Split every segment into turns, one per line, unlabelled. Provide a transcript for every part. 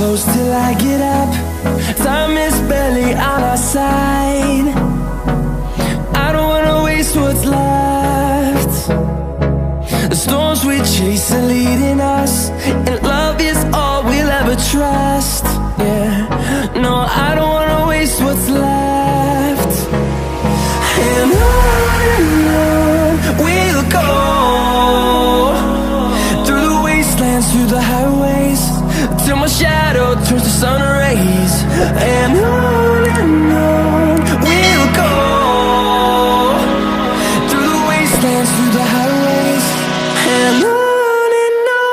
close till I get up. Time is barely on our side. I don't wanna waste what's left. The storms we chase are leading us, and love is all we'll ever trust. Yeah, no, I don't wanna waste what's left. And on we'll go, through the wastelands, through the highways, till my shadow turns to sun rays. And on we'll go, through the wastelands, through the highways, and on we'll go.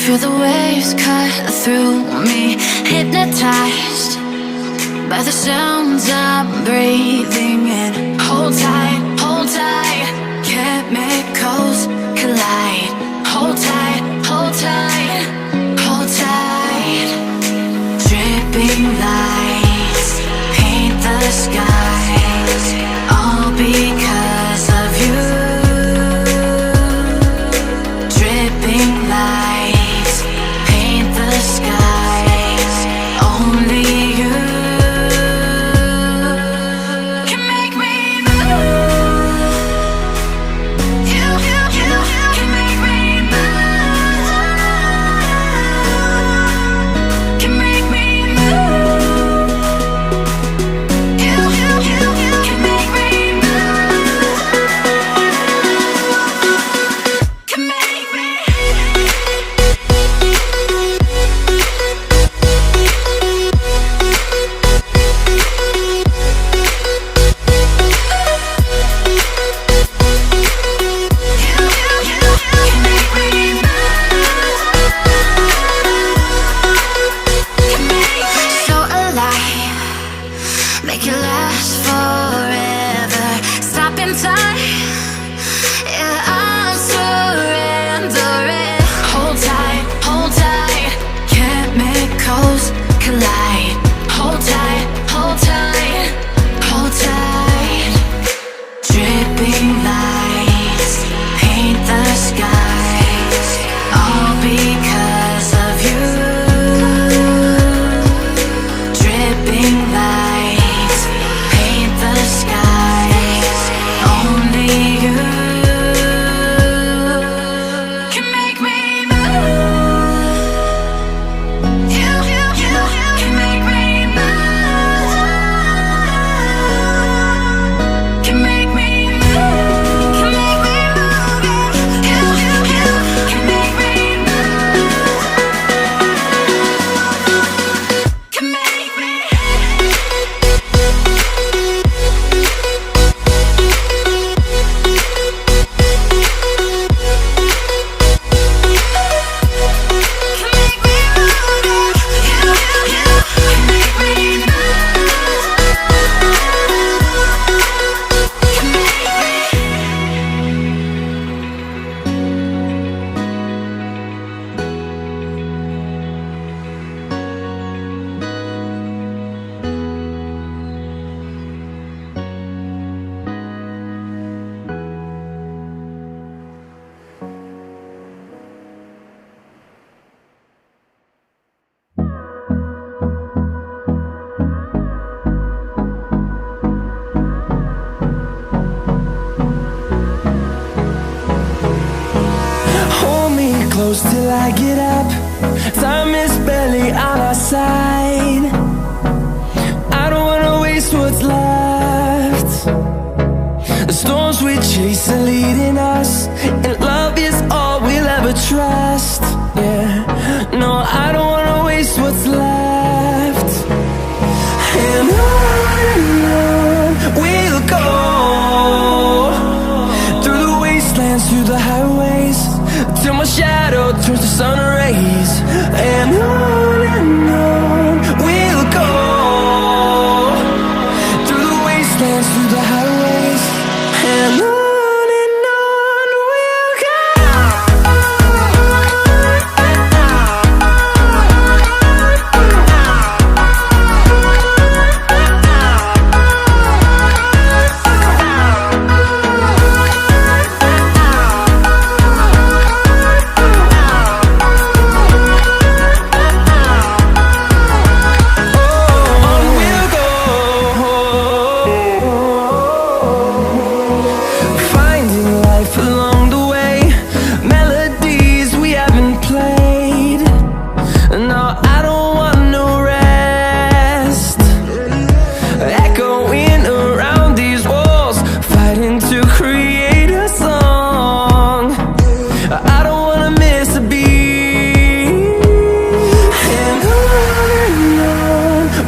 Feel the waves cut through me, hypnotized by the sounds I'm breathing in. Hold tight, chemicals collide. Hold tight, hold tight, hold tight. Dripping lights paint the skies, all because of you. Dripping lights paint the skies, only you can make me move. You can make me move. Can make me move. You can make me move. Can make me. So alive, make it last forever. Stop in time, yeah, I'm surrendering. Hold tight, chemicals collide.
till I get up. Time is barely on our side. I don't wanna waste what's left. The storms we chase are leading us, and love is all we'll ever trust. Yeah, no, I don't wanna waste what's left. And on we'll go, through the wastelands, through the highways, till my shadow turns to sun rays. And on we'll go, through the wastelands, through the highways, and on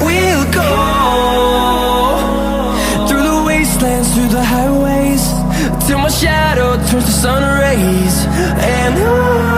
we'll go. Through the highways, till my shadow turns to sun rays. And on